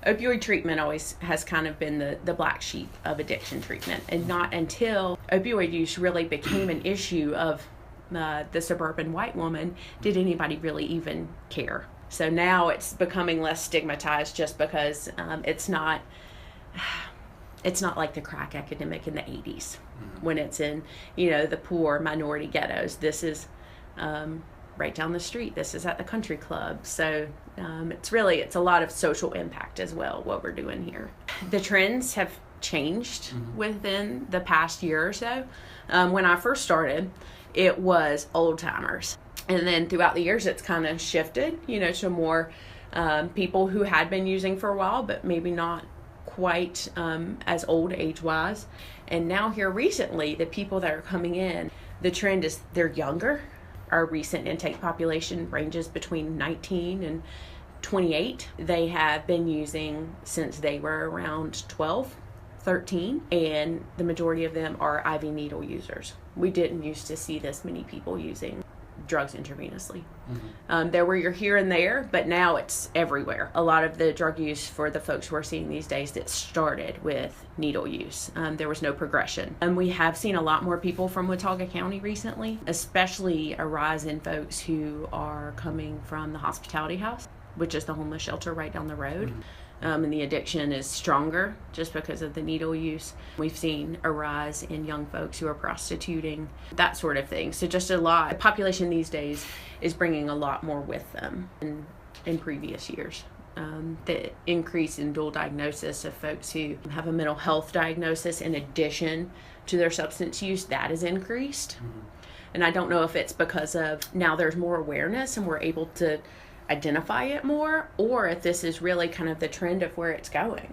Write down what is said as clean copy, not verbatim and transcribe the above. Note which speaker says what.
Speaker 1: Opioid treatment always has kind of been the black sheep of addiction treatment, and not until opioid use really became an issue of the suburban white woman did anybody really even care. So now it's becoming less stigmatized just because it's not like the crack epidemic in the 80s when it's in, the poor minority ghettos. This is right down the street. This is at the country club. So it's a lot of social impact as well, what we're doing here. The trends have changed within the past year or so. When I first started, it was old timers. And then throughout the years, it's kind of shifted, to more people who had been using for a while, but maybe not quite as old age-wise. And now here recently, the people that are coming in, the trend is they're younger. Our recent intake population ranges between 19 and 28. They have been using since they were around 12, 13, and the majority of them are IV needle users. We didn't used to see this many people using drugs intravenously. There were here and there, but now it's everywhere. A lot of the drug use for the folks we're seeing these days that started with needle use. There was no progression. And we have seen a lot more people from Watauga County recently, especially a rise in folks who are coming from the Hospitality House, which is the homeless shelter right down the road. And the addiction is stronger just because of the needle use. We've seen a rise in young folks who are prostituting, that sort of thing. So just a lot. The population these days is bringing a lot more with them than in previous years. The increase in dual diagnosis of folks who have a mental health diagnosis in addition to their substance use, that has increased. And I don't know if it's because of now there's more awareness and we're able to identify it more, or if this is really kind of the trend of where it's going.